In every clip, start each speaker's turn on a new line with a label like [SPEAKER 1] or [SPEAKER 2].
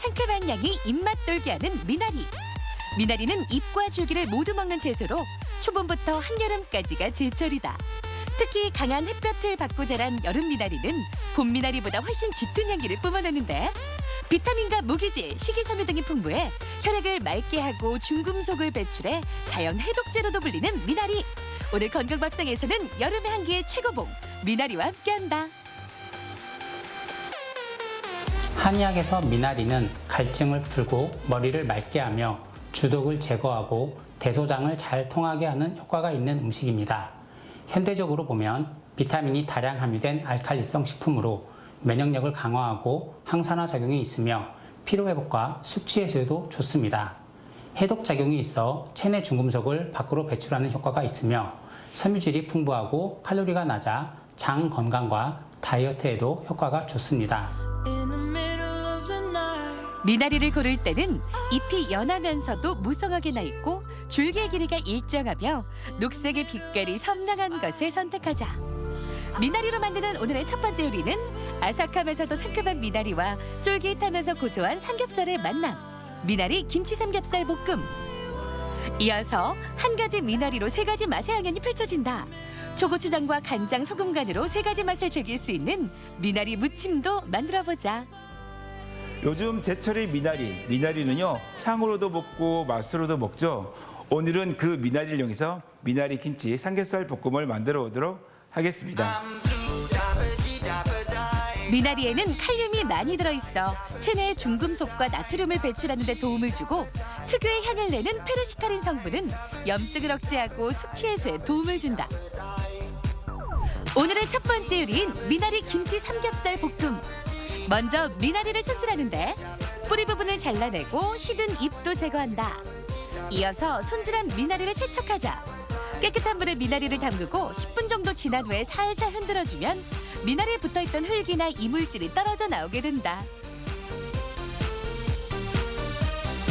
[SPEAKER 1] 상큼한 향이 입맛 돌게 하는 미나리. 미나리는 잎과 줄기를 모두 먹는 채소로 초봄부터 한여름까지가 제철이다. 특히 강한 햇볕을 받고 자란 여름 미나리는 봄 미나리보다 훨씬 짙은 향기를 뿜어내는데 비타민과 무기질, 식이섬유 등이 풍부해 혈액을 맑게 하고 중금속을 배출해 자연 해독제로도 불리는 미나리. 오늘 건강밥상에서는 여름의 한기의 최고봉 미나리와 함께한다.
[SPEAKER 2] 한의학에서 미나리는 갈증을 풀고 머리를 맑게 하며 주독을 제거하고 대소장을 잘 통하게 하는 효과가 있는 음식입니다. 현대적으로 보면 비타민이 다량 함유된 알칼리성 식품으로 면역력을 강화하고 항산화 작용이 있으며 피로회복과 숙취 해소에도 좋습니다. 해독 작용이 있어 체내 중금속을 밖으로 배출하는 효과가 있으며 섬유질이 풍부하고 칼로리가 낮아 장 건강과 다이어트에도 효과가 좋습니다.
[SPEAKER 1] 미나리를 고를 때는 잎이 연하면서도 무성하게 나 있고 줄기의 길이가 일정하며 녹색의 빛깔이 선명한 것을 선택하자. 미나리로 만드는 오늘의 첫 번째 요리는 아삭하면서도 상큼한 미나리와 쫄깃하면서 고소한 삼겹살의 만남. 미나리 김치 삼겹살 볶음. 이어서 한 가지 미나리로 세 가지 맛의 향연이 펼쳐진다. 초고추장과 간장, 소금 간으로 세 가지 맛을 즐길 수 있는 미나리 무침도 만들어보자.
[SPEAKER 3] 요즘 제철의 미나리는요 향으로도 먹고 맛으로도 먹죠. 오늘은 그 미나리를 이용해서 미나리 김치 삼겹살 볶음을 만들어 보도록 하겠습니다.
[SPEAKER 1] 미나리에는 칼륨이 많이 들어있어 체내의 중금속과 나트륨을 배출하는 데 도움을 주고 특유의 향을 내는 페르시카린 성분은 염증을 억제하고 숙취 해소에 도움을 준다. 오늘의 첫 번째 요리인 미나리 김치 삼겹살 볶음. 먼저 미나리를 손질하는데 뿌리 부분을 잘라내고 시든 잎도 제거한다. 이어서 손질한 미나리를 세척하자. 깨끗한 물에 미나리를 담그고 10분 정도 지난 후에 살살 흔들어주면 미나리에 붙어있던 흙이나 이물질이 떨어져 나오게 된다.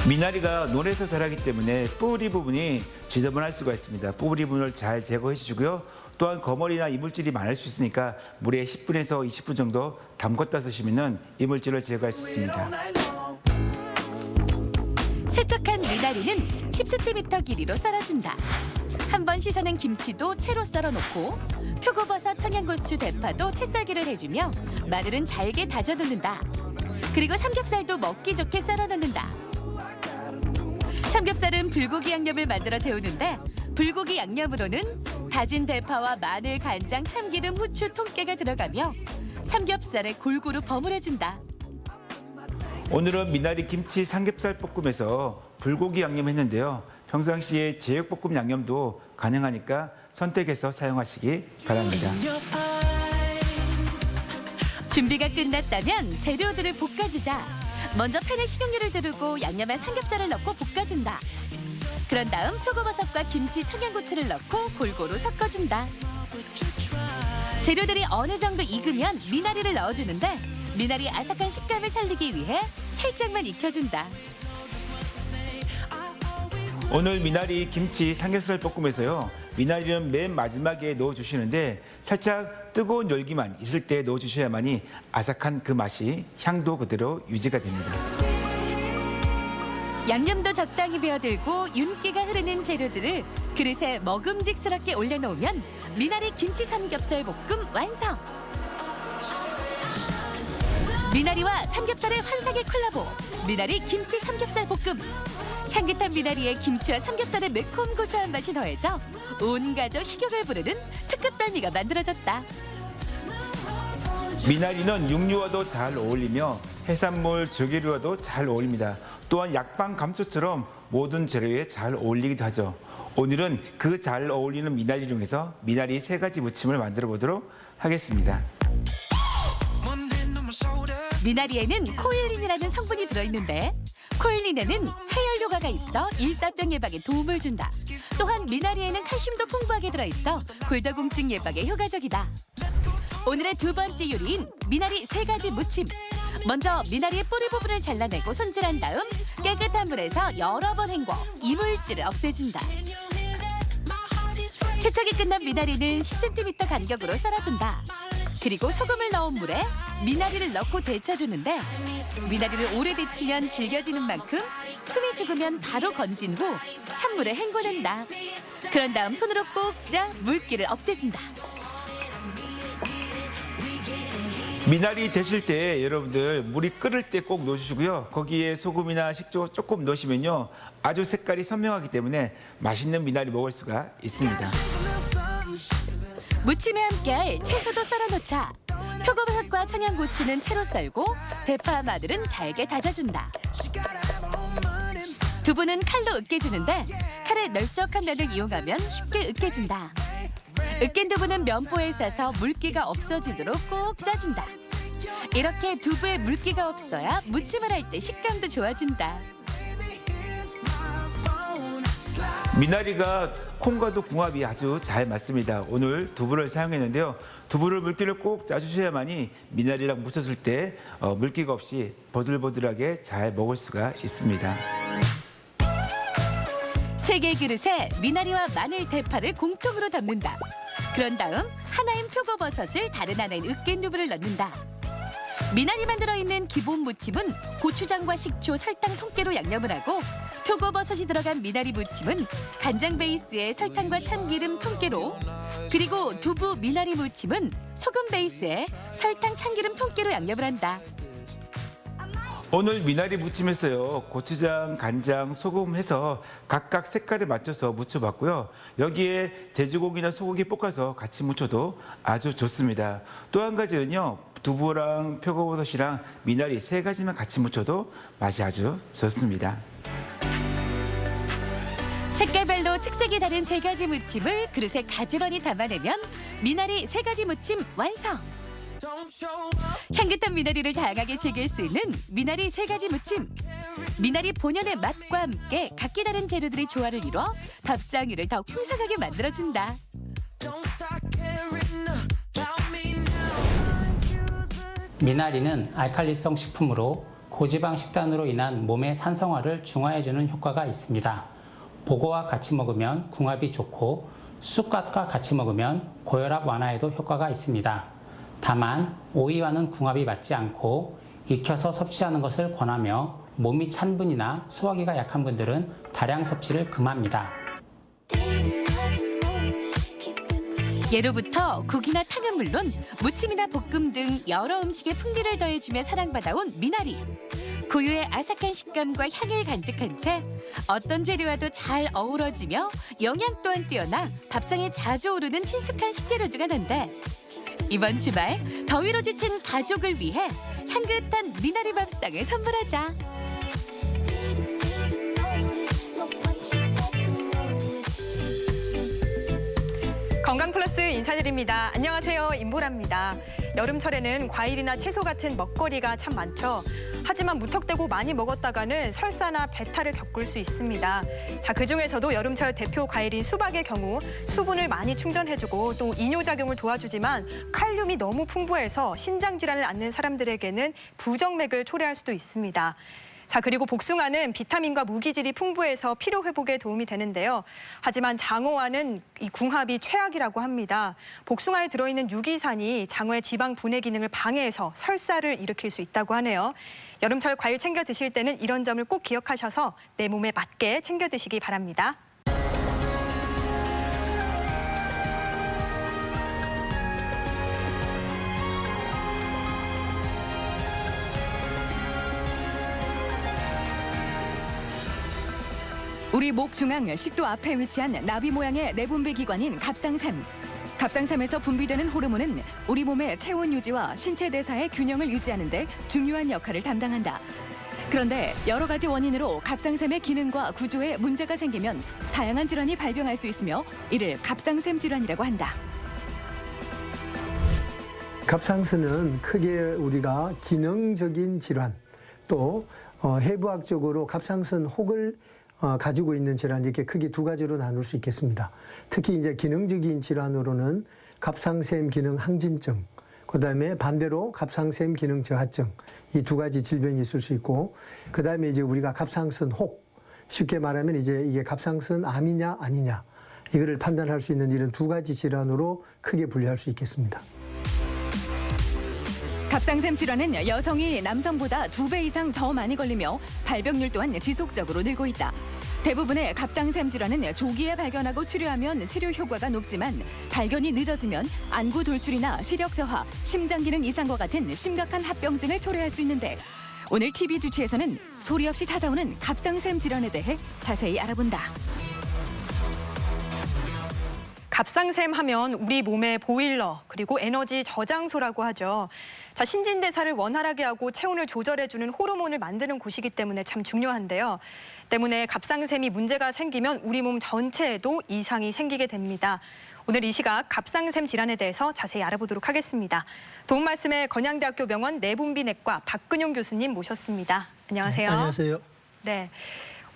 [SPEAKER 3] 미나리가 논에서 자라기 때문에 뿌리 부분이 지저분할 수가 있습니다. 뿌리 부분을 잘 제거해 주시고요. 또한 거머리나 이물질이 많을 수 있으니까 물에 10분에서 20분 정도 담궜다 쓰시면 이물질을 제거할 수 있습니다.
[SPEAKER 1] 세척한 미나리는 10cm 길이로 썰어준다. 한번 씻어낸 김치도 채로 썰어놓고 표고버섯, 청양고추, 대파도 채썰기를 해주며 마늘은 잘게 다져 넣는다. 그리고 삼겹살도 먹기 좋게 썰어 넣는다. 삼겹살은 불고기 양념을 만들어 재우는데 불고기 양념으로는 다진 대파와 마늘, 간장, 참기름, 후추, 통깨가 들어가며 삼겹살에 골고루 버무려준다.
[SPEAKER 3] 오늘은 미나리 김치 삼겹살 볶음에서 불고기 양념했는데요. 평상시에 제육볶음 양념도 가능하니까 선택해서 사용하시기 바랍니다.
[SPEAKER 1] 준비가 끝났다면 재료들을 볶아주자. 먼저 팬에 식용유를 두르고 양념한 삼겹살을 넣고 볶아준다. 그런 다음 표고버섯과 김치, 청양고추를 넣고 골고루 섞어준다. 재료들이 어느 정도 익으면 미나리를 넣어주는데 미나리 아삭한 식감을 살리기 위해 살짝만 익혀준다.
[SPEAKER 3] 오늘 미나리 김치 삼겹살 볶음에서요. 미나리는 맨 마지막에 넣어주시는데 살짝 뜨거운 열기만 있을 때 넣어주셔야만이 아삭한 그 맛이 향도 그대로 유지가 됩니다.
[SPEAKER 1] 양념도 적당히 배어들고 윤기가 흐르는 재료들을 그릇에 먹음직스럽게 올려놓으면 미나리 김치 삼겹살 볶음 완성! 미나리와 삼겹살의 환상의 콜라보 미나리 김치 삼겹살 볶음. 향긋한 미나리에 김치와 삼겹살의 매콤 고소한 맛이 더해져 온 가족 식욕을 부르는 특급 별미가 만들어졌다.
[SPEAKER 3] 미나리는 육류와도 잘 어울리며 해산물, 조개류와도 잘 어울립니다. 또한 약방 감초처럼 모든 재료에 잘 어울리기도 하죠. 오늘은 그 잘 어울리는 미나리를 이용해서 미나리 세 가지 무침을 만들어 보도록 하겠습니다.
[SPEAKER 1] 미나리에는 코일린이라는 성분이 들어있는데 코일린에는 해열 효과가 있어 일사병 예방에 도움을 준다. 또한 미나리에는 칼슘도 풍부하게 들어있어 골다공증 예방에 효과적이다. 오늘의 두 번째 요리인 미나리 세 가지 무침. 먼저 미나리의 뿌리 부분을 잘라내고 손질한 다음 깨끗한 물에서 여러 번 헹궈 이물질을 없애준다. 세척이 끝난 미나리는 10cm 간격으로 썰어둔다. 그리고 소금을 넣은 물에 미나리를 넣고 데쳐주는데 미나리를 오래 데치면 질겨지는 만큼 숨이 죽으면 바로 건진 후 찬물에 헹궈낸다. 그런 다음 손으로 꼭 짜 물기를 없애준다.
[SPEAKER 3] 미나리 데칠 때 여러분들 물이 끓을 때 꼭 넣어주시고요. 거기에 소금이나 식초 조금 넣으시면요. 아주 색깔이 선명하기 때문에 맛있는 미나리 먹을 수가 있습니다.
[SPEAKER 1] 무침에 함께할 채소도 썰어놓자. 표고버섯과 청양고추는 채로 썰고 대파, 마늘은 잘게 다져준다. 두부는 칼로 으깨주는데 칼에 널쩍한 면을 이용하면 쉽게 으깨준다. 으깬 두부는 면포에 싸서 물기가 없어지도록 꼭 짜준다. 이렇게 두부에 물기가 없어야 무침을 할 때 식감도 좋아진다.
[SPEAKER 3] 미나리가 콩과도 궁합이 아주 잘 맞습니다. 오늘 두부를 사용했는데요. 두부를 물기를 꼭 짜주셔야만이 미나리랑 무쳤을 때 물기가 없이 보들보들하게 잘 먹을 수가 있습니다.
[SPEAKER 1] 3개 그릇에 미나리와 마늘, 대파를 공통으로 담는다. 그런 다음 하나인 표고버섯을 다른 하나인 으깬 두부를 넣는다. 미나리만 들어있는 기본 무침은 고추장과 식초, 설탕 통깨로 양념을 하고 표고버섯이 들어간 미나리 무침은 간장 베이스에 설탕과 참기름, 통깨로 그리고 두부 미나리 무침은 소금 베이스에 설탕, 참기름, 통깨로 양념을 한다.
[SPEAKER 3] 오늘 미나리 무침에서요. 고추장, 간장, 소금 해서 각각 색깔에 맞춰서 무쳐봤고요. 여기에 돼지고기나 소고기 볶아서 같이 무쳐도 아주 좋습니다. 또 한 가지는요. 두부랑 표고버섯이랑 미나리 3가지만 같이 무쳐도 맛이 아주 좋습니다.
[SPEAKER 1] 색깔별로 특색이 다른 3가지 무침을 그릇에 가지런히 담아내면 미나리 3가지 무침 완성! 향긋한 미나리를 다양하게 즐길 수 있는 미나리 3가지 무침. 미나리 본연의 맛과 함께 각기 다른 재료들이 조화를 이뤄 밥상 위를 더 풍성하게 만들어준다.
[SPEAKER 2] 미나리는 알칼리성 식품으로 고지방 식단으로 인한 몸의 산성화를 중화해주는 효과가 있습니다. 보고와 같이 먹으면 궁합이 좋고 쑥갓과 같이 먹으면 고혈압 완화에도 효과가 있습니다. 다만 오이와는 궁합이 맞지 않고 익혀서 섭취하는 것을 권하며 몸이 찬 분이나 소화기가 약한 분들은 다량 섭취를 금합니다.
[SPEAKER 1] 예로부터 국이나 탕은 물론 무침이나 볶음 등 여러 음식에 풍미를 더해주며 사랑받아온 미나리. 고유의 아삭한 식감과 향을 간직한 채 어떤 재료와도 잘 어우러지며 영양 또한 뛰어나 밥상에 자주 오르는 친숙한 식재료 중 하나인데 이번 주말 더위로 지친 가족을 위해 향긋한 미나리 밥상을 선물하자.
[SPEAKER 4] 건강플러스 인사드립니다. 안녕하세요. 임보라입니다. 여름철에는 과일이나 채소 같은 먹거리가 참 많죠. 하지만 무턱대고 많이 먹었다가는 설사나 배탈을 겪을 수 있습니다. 자, 그중에서도 여름철 대표 과일인 수박의 경우 수분을 많이 충전해주고 또 이뇨작용을 도와주지만 칼륨이 너무 풍부해서 신장 질환을 앓는 사람들에게는 부정맥을 초래할 수도 있습니다. 자, 그리고 복숭아는 비타민과 무기질이 풍부해서 피로 회복에 도움이 되는데요. 하지만 장어와는 이 궁합이 최악이라고 합니다. 복숭아에 들어있는 유기산이 장어의 지방 분해 기능을 방해해서 설사를 일으킬 수 있다고 하네요. 여름철 과일 챙겨 드실 때는 이런 점을 꼭 기억하셔서 내 몸에 맞게 챙겨 드시기 바랍니다.
[SPEAKER 5] 우리 목 중앙 식도 앞에 위치한 나비 모양의 내분비 기관인 갑상샘. 갑상샘에서 분비되는 호르몬은 우리 몸의 체온 유지와 신체 대사의 균형을 유지하는 데 중요한 역할을 담당한다. 그런데 여러 가지 원인으로 갑상샘의 기능과 구조에 문제가 생기면 다양한 질환이 발병할 수 있으며 이를 갑상샘 질환이라고 한다.
[SPEAKER 6] 갑상선은 크게 우리가 기능적인 질환 또 해부학적으로 갑상선 혹을 가지고 있는 질환 이렇게 크게 2가지로 나눌 수 있겠습니다. 특히 이제 기능적인 질환으로는 갑상샘 기능 항진증, 그다음에 반대로 갑상샘 기능 저하증 이 2가지 질병이 있을 수 있고, 그다음에 이제 우리가 갑상선 혹 쉽게 말하면 이제 이게 갑상선 암이냐 아니냐 이거를 판단할 수 있는 이런 2가지 질환으로 크게 분류할 수 있겠습니다.
[SPEAKER 5] 갑상샘 질환은 여성이 남성보다 2배 이상 더 많이 걸리며 발병률 또한 지속적으로 늘고 있다. 대부분의 갑상샘 질환은 조기에 발견하고 치료하면 치료 효과가 높지만 발견이 늦어지면 안구 돌출이나 시력 저하, 심장 기능 이상과 같은 심각한 합병증을 초래할 수 있는데 오늘 TV 주치에서는 소리 없이 찾아오는 갑상샘 질환에 대해 자세히 알아본다.
[SPEAKER 4] 갑상샘 하면 우리 몸의 보일러 그리고 에너지 저장소라고 하죠. 자, 신진대사를 원활하게 하고 체온을 조절해주는 호르몬을 만드는 곳이기 때문에 참 중요한데요. 때문에 갑상샘이 문제가 생기면 우리 몸 전체에도 이상이 생기게 됩니다. 오늘 이 시각 갑상샘 질환에 대해서 자세히 알아보도록 하겠습니다. 도움 말씀에 건양대학교 병원 내분비내과 박근용 교수님 모셨습니다. 안녕하세요.
[SPEAKER 6] 네, 안녕하세요.
[SPEAKER 4] 네.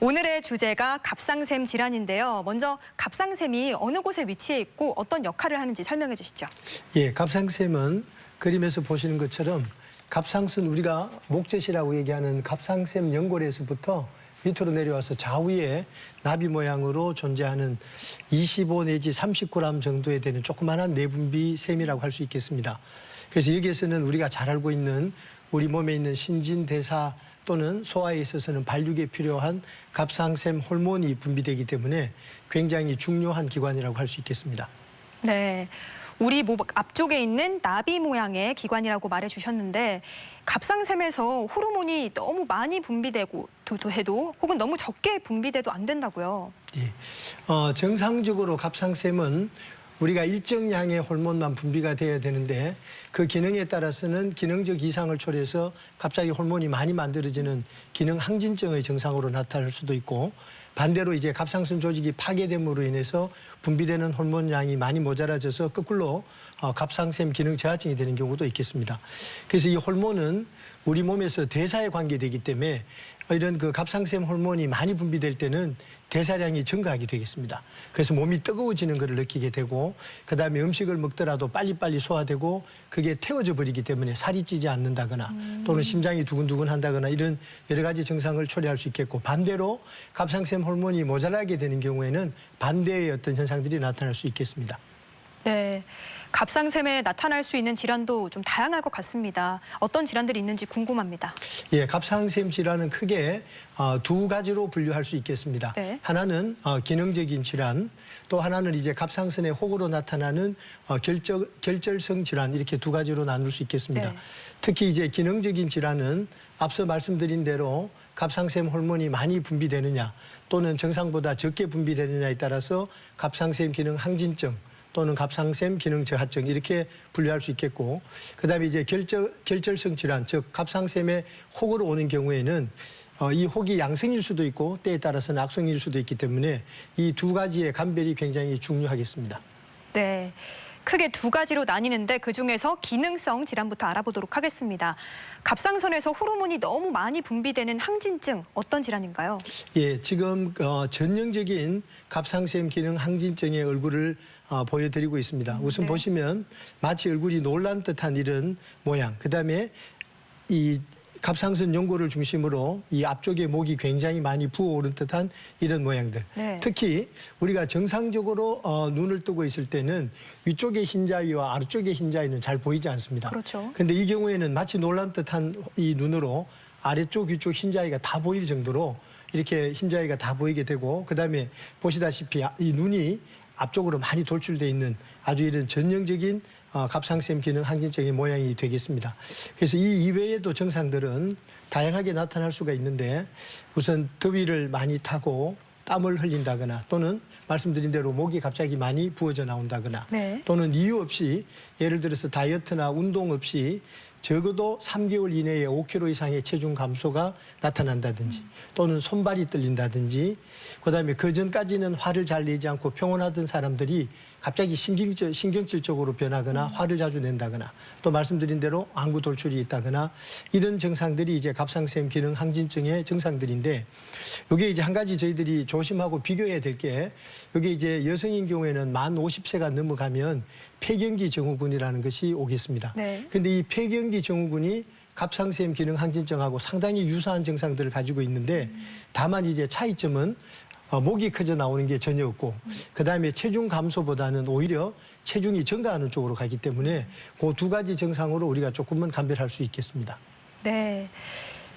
[SPEAKER 4] 오늘의 주제가 갑상샘 질환인데요. 먼저 갑상샘이 어느 곳에 위치해 있고 어떤 역할을 하는지 설명해 주시죠.
[SPEAKER 6] 예, 갑상샘은 그림에서 보시는 것처럼 갑상선 우리가 목젖이라고 얘기하는 갑상샘 연골에서부터 밑으로 내려와서 좌우에 나비 모양으로 존재하는 25 내지 30g 정도에 되는 조그마한 내분비샘이라고 할 수 있겠습니다. 그래서 여기에서는 우리가 잘 알고 있는 우리 몸에 있는 신진대사 또는 소화에 있어서는 발육에 필요한 갑상샘 호르몬이 분비되기 때문에 굉장히 중요한 기관이라고 할 수 있겠습니다.
[SPEAKER 4] 네. 우리 목 앞쪽에 있는 나비 모양의 기관이라고 말해 주셨는데 갑상샘에서 호르몬이 너무 많이 분비되고 해도 혹은 너무 적게 분비돼도 안 된다고요.
[SPEAKER 6] 예. 정상적으로 갑상샘은 우리가 일정량의 호르몬만 분비가 돼야 되는데 그 기능에 따라서는 기능적 이상을 초래해서 갑자기 호르몬이 많이 만들어지는 기능 항진증의 증상으로 나타날 수도 있고 반대로 이제 갑상선 조직이 파괴됨으로 인해서 분비되는 호르몬 양이 많이 모자라져서 거꾸로 갑상샘 기능 저하증이 되는 경우도 있겠습니다. 그래서 이 호르몬은 우리 몸에서 대사에 관계되기 때문에 이런 그 갑상샘 호르몬이 많이 분비될 때는 대사량이 증가하게 되겠습니다. 그래서 몸이 뜨거워지는 것을 느끼게 되고 그다음에 음식을 먹더라도 빨리빨리 소화되고 그게 태워져 버리기 때문에 살이 찌지 않는다거나 또는 심장이 두근두근 한다거나 이런 여러 가지 증상을 초래할 수 있겠고 반대로 갑상샘 호르몬이 모자라게 되는 경우에는 반대의 어떤 현상들이 나타날 수 있겠습니다.
[SPEAKER 4] 네. 갑상샘에 나타날 수 있는 질환도 좀 다양할 것 같습니다. 어떤 질환들이 있는지 궁금합니다.
[SPEAKER 6] 예, 갑상샘 질환은 크게 두 가지로 분류할 수 있겠습니다.
[SPEAKER 4] 네.
[SPEAKER 6] 하나는 기능적인 질환, 또 하나는 이제 갑상선의 혹으로 나타나는 결절성 질환 이렇게 두 가지로 나눌 수 있겠습니다.
[SPEAKER 4] 네.
[SPEAKER 6] 특히 이제 기능적인 질환은 앞서 말씀드린 대로 갑상샘 호르몬이 많이 분비되느냐 또는 정상보다 적게 분비되느냐에 따라서 갑상샘 기능 항진증 또는 갑상샘 기능 저하증 이렇게 분류할 수 있겠고 그다음에 이제 결절성 질환 즉 갑상샘의 혹으로 오는 경우에는 이 혹이 양성일 수도 있고 때에 따라서는 악성일 수도 있기 때문에 이 두 가지의 감별이 굉장히 중요하겠습니다.
[SPEAKER 4] 네. 크게 두 가지로 나뉘는데 그중에서 기능성 질환부터 알아보도록 하겠습니다. 갑상선에서 호르몬이 너무 많이 분비되는 항진증 어떤 질환인가요?
[SPEAKER 6] 예, 지금 전형적인 갑상샘 기능 항진증의 얼굴을 보여드리고 있습니다. 우선
[SPEAKER 4] 네.
[SPEAKER 6] 보시면 마치 얼굴이 놀란 듯한 이런 모양. 그다음에 이 갑상선 연골을 중심으로 이 앞쪽에 목이 굉장히 많이 부어오른 듯한 이런 모양들.
[SPEAKER 4] 네.
[SPEAKER 6] 특히 우리가 정상적으로 눈을 뜨고 있을 때는 위쪽의 흰자위와 아래쪽의 흰자위는 잘 보이지 않습니다.
[SPEAKER 4] 그렇죠.
[SPEAKER 6] 근데 이 경우에는 마치 놀란 듯한 이 눈으로 아래쪽 위쪽 흰자위가 다 보일 정도로 이렇게 흰자위가 다 보이게 되고 그다음에 보시다시피 이 눈이 앞쪽으로 많이 돌출돼 있는 아주 이런 전형적인 갑상샘 기능 항진증의 모양이 되겠습니다. 그래서 이 이외에도 증상들은 다양하게 나타날 수가 있는데 우선 더위를 많이 타고 땀을 흘린다거나 또는 말씀드린 대로 목이 갑자기 많이 부어져 나온다거나
[SPEAKER 4] 네.
[SPEAKER 6] 또는 이유 없이 예를 들어서 다이어트나 운동 없이 적어도 3개월 이내에 5kg 이상의 체중 감소가 나타난다든지 또는 손발이 떨린다든지 그다음에 그전까지는 화를 잘 내지 않고 평온하던 사람들이 갑자기 신경질적으로 변하거나 화를 자주 낸다거나 또 말씀드린 대로 안구 돌출이 있다거나 이런 증상들이 이제 갑상샘 기능 항진증의 증상들인데 이게 이제 한 가지 저희들이 조심하고 비교해야 될 게 이게 이제 여성인 경우에는 만 50세가 넘어가면 폐경기 증후군이라는 것이 오겠습니다.
[SPEAKER 4] 네.
[SPEAKER 6] 근데 이 폐경기 증후군이 갑상샘 기능 항진증하고 상당히 유사한 증상들을 가지고 있는데 다만 이제 차이점은 목이 커져 나오는 게 전혀 없고 그다음에 체중 감소보다는 오히려 체중이 증가하는 쪽으로 가기 때문에 그 두 가지 증상으로 우리가 조금은 감별할 수 있겠습니다.
[SPEAKER 4] 네.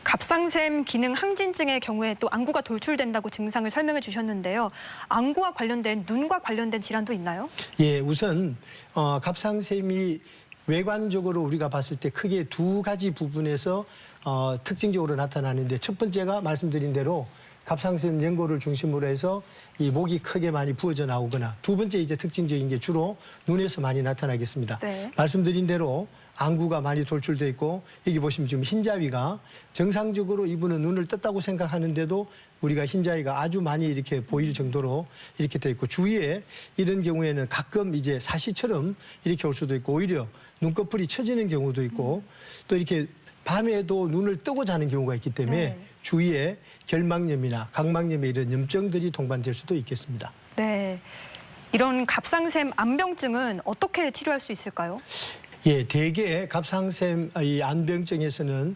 [SPEAKER 4] 갑상샘 기능 항진증의 경우에 또 안구가 돌출된다고 증상을 설명해 주셨는데요. 안구와 관련된 눈과 관련된 질환도 있나요?
[SPEAKER 6] 예, 우선 갑상샘이 외관적으로 우리가 봤을 때 크게 두 가지 부분에서 특징적으로 나타나는데 첫 번째가 말씀드린 대로 갑상샘 연골을 중심으로 해서 이 목이 크게 많이 부어져 나오거나 두 번째 이제 특징적인 게 주로 눈에서 많이 나타나겠습니다.
[SPEAKER 4] 네.
[SPEAKER 6] 말씀드린 대로 안구가 많이 돌출돼 있고 여기 보시면 지금 흰자위가 정상적으로 이분은 눈을 떴다고 생각하는데도 우리가 흰자위가 아주 많이 이렇게 보일 정도로 이렇게 돼 있고 주위에 이런 경우에는 가끔 이제 사시처럼 이렇게 올 수도 있고 오히려 눈꺼풀이 처지는 경우도 있고 또 이렇게 밤에도 눈을 뜨고 자는 경우가 있기 때문에
[SPEAKER 4] 네.
[SPEAKER 6] 주위에 결막염이나 각막염의 이런 염증들이 동반될 수도 있겠습니다.
[SPEAKER 4] 네. 이런 갑상샘 암병증은 어떻게 치료할 수 있을까요?
[SPEAKER 6] 예, 대개 갑상샘 이 안병증에서는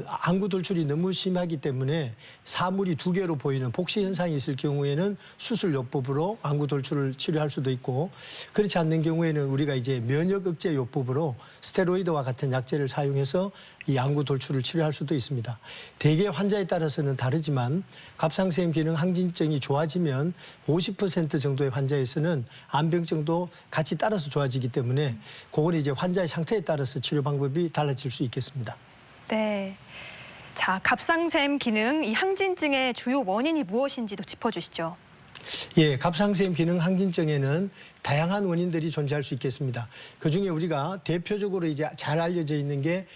[SPEAKER 6] 안구 돌출이 너무 심하기 때문에 사물이 두 개로 보이는 복시 현상이 있을 경우에는 수술 요법으로 안구 돌출을 치료할 수도 있고 그렇지 않는 경우에는 우리가 이제 면역 억제 요법으로 스테로이드와 같은 약제를 사용해서 이 안구 돌출을 치료할 수도 있습니다. 대개 환자에 따라서는 다르지만 갑상샘 기능 항진증이 좋아지면 50% 정도의 환자에서는 안병증도 같이 따라서 좋아지기 때문에 그건 이제 환자의 상태에 따라서 치료 방법이 달라질 수 있겠습니다.
[SPEAKER 4] 네. 자, 갑상샘 기능 이 항진증의 주요 원인이 무엇인지도 짚어주시죠.
[SPEAKER 6] 예, 갑상샘 기능 항진증에는 다양한 원인들이 존재할 수 있겠습니다. 그중에 우리가 대표적으로 이제 잘 알려져 있는 게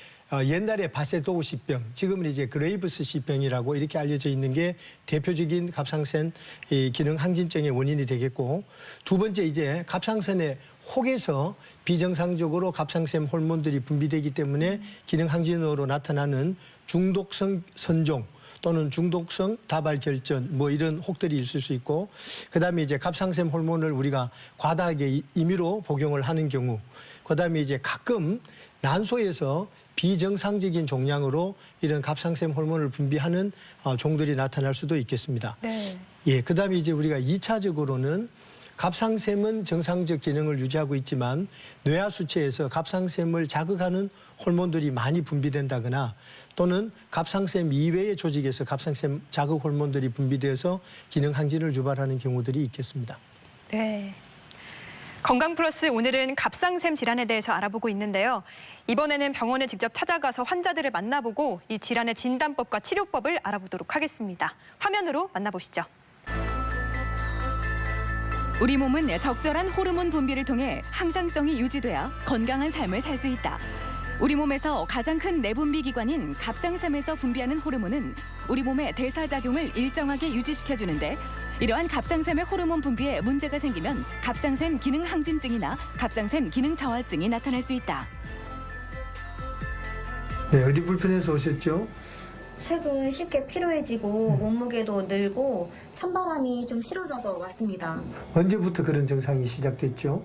[SPEAKER 6] 옛날에 바세도우시병, 지금은 이제 그레이브스시병이라고 이렇게 알려져 있는 게 대표적인 갑상샘 이 기능 항진증의 원인이 되겠고 두 번째 이제 갑상선의 혹에서 비정상적으로 갑상샘 호르몬들이 분비되기 때문에 기능 항진으로 나타나는 중독성 선종 또는 중독성 다발결전 뭐 이런 혹들이 있을 수 있고 그다음에 이제 갑상샘 호르몬을 우리가 과다하게 임의로 복용을 하는 경우 그다음에 이제 가끔 난소에서 비정상적인 종양으로 이런 갑상샘 호르몬을 분비하는 종들이 나타날 수도 있겠습니다.
[SPEAKER 4] 네.
[SPEAKER 6] 예, 그다음에 이제 우리가 2차적으로는 갑상샘은 정상적 기능을 유지하고 있지만 뇌하 수체에서 갑상샘을 자극하는 호르몬들이 많이 분비된다거나 또는 갑상샘 이외의 조직에서 갑상샘 자극 호르몬들이 분비돼서 기능 항진을 유발하는 경우들이 있겠습니다.
[SPEAKER 4] 네. 건강 플러스 오늘은 갑상샘 질환에 대해서 알아보고 있는데요. 이번에는 병원에 직접 찾아가서 환자들을 만나보고 이 질환의 진단법과 치료법을 알아보도록 하겠습니다. 화면으로 만나보시죠.
[SPEAKER 5] 우리 몸은 적절한 호르몬 분비를 통해 항상성이 유지되어 건강한 삶을 살 수 있다. 우리 몸에서 가장 큰 내분비 기관인 갑상샘에서 분비하는 호르몬은 우리 몸의 대사작용을 일정하게 유지시켜주는데 이러한 갑상샘의 호르몬 분비에 문제가 생기면 갑상샘 기능 항진증이나 갑상샘 기능 저하증이 나타날 수 있다.
[SPEAKER 6] 네, 어디 불편해서 오셨죠?
[SPEAKER 7] 최근 쉽게 피로해지고 몸무게도 늘고 찬바람이 좀 싫어져서 왔습니다.
[SPEAKER 6] 언제부터 그런 증상이 시작됐죠?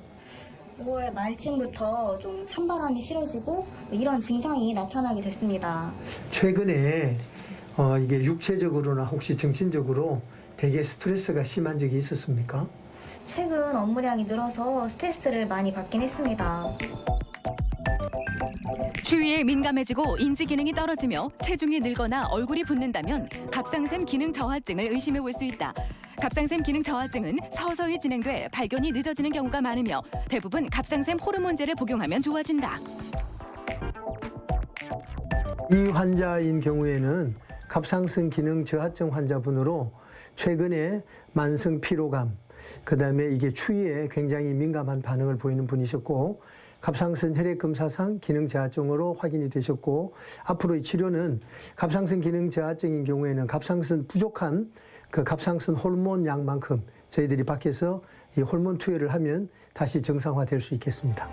[SPEAKER 7] 5월 말쯤부터 좀 찬바람이 싫어지고 이런 증상이 나타나게 됐습니다.
[SPEAKER 6] 최근에 이게 육체적으로나 혹시 정신적으로 되게 스트레스가 심한 적이 있었습니까?
[SPEAKER 7] 최근 업무량이 늘어서 스트레스를 많이 받긴 했습니다.
[SPEAKER 5] 추위에 민감해지고 인지 기능이 떨어지며 체중이 늘거나 얼굴이 붓는다면 갑상샘 기능 저하증을 의심해 볼 수 있다. 갑상샘 기능 저하증은 서서히 진행돼 발견이 늦어지는 경우가 많으며 대부분 갑상샘 호르몬제를 복용하면 좋아진다.
[SPEAKER 6] 이 환자인 경우에는 갑상선 기능 저하증 환자분으로 최근에 만성 피로감, 그다음에 이게 추위에 굉장히 민감한 반응을 보이는 분이셨고 갑상선 혈액 검사상 기능 저하증으로 확인이 되셨고 앞으로의 치료는 갑상선 기능 저하증인 경우에는 갑상선 부족한 그 갑상선 호르몬 양만큼 저희들이 밖에서 이 호르몬 투여를 하면 다시 정상화될 수 있겠습니다.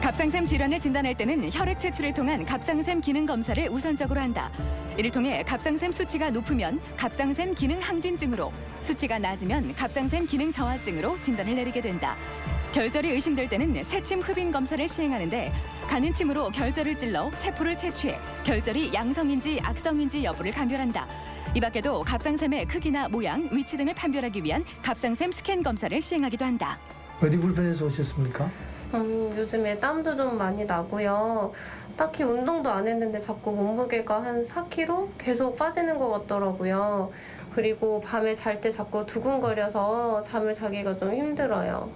[SPEAKER 5] 갑상샘 질환을 진단할 때는 혈액 채취를 통한 갑상샘 기능 검사를 우선적으로 한다. 이를 통해 갑상샘 수치가 높으면 갑상샘 기능 항진증으로, 수치가 낮으면 갑상샘 기능 저하증으로 진단을 내리게 된다. 결절이 의심될 때는 세침 흡인 검사를 시행하는데 가는 침으로 결절을 찔러 세포를 채취해 결절이 양성인지 악성인지 여부를 감별한다. 이 밖에도 갑상샘의 크기나 모양, 위치 등을 판별하기 위한 갑상샘 스캔 검사를 시행하기도 한다.
[SPEAKER 6] 어디 불편해서 오셨습니까?
[SPEAKER 8] 요즘에 땀도 좀 많이 나고요. 딱히 운동도 안 했는데 자꾸 몸무게가 한 4kg 계속 빠지는 것 같더라고요. 그리고 밤에 잘 때 자꾸 두근거려서 잠을 자기가 좀 힘들어요.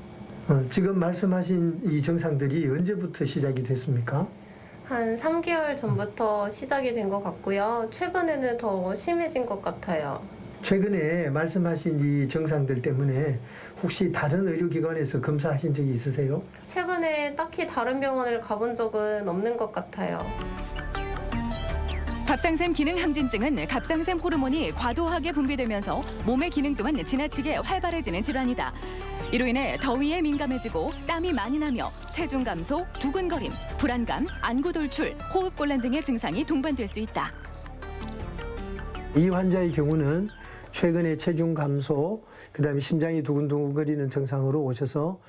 [SPEAKER 6] 지금 말씀하신 이 증상들이 언제부터 시작이 됐습니까?
[SPEAKER 8] 한 3개월 전부터 시작이 된 것 같고요. 최근에는 더 심해진 것 같아요.
[SPEAKER 6] 최근에 말씀하신 이 증상들 때문에 혹시 다른 의료기관에서 검사하신 적이 있으세요?
[SPEAKER 8] 최근에 딱히 다른 병원을 가본 적은 없는 것 같아요.
[SPEAKER 5] 갑상샘 기능 항진증은 갑상샘 호르몬이 과도하게 분비되면서 몸의 기능 또한 지나치게 활발해지는 질환이다. 이로 인해 더위에 민감해지고 땀이 많이 나며 체중 감소, 두근거림, 불안감, 안구 돌출, 호흡곤란 등의 증상이 동반될 수 있다.
[SPEAKER 6] 이 환자의 경우는 최근에 체중 감소, 그다음에 심장이 두근두근거리는 증상으로 오셔서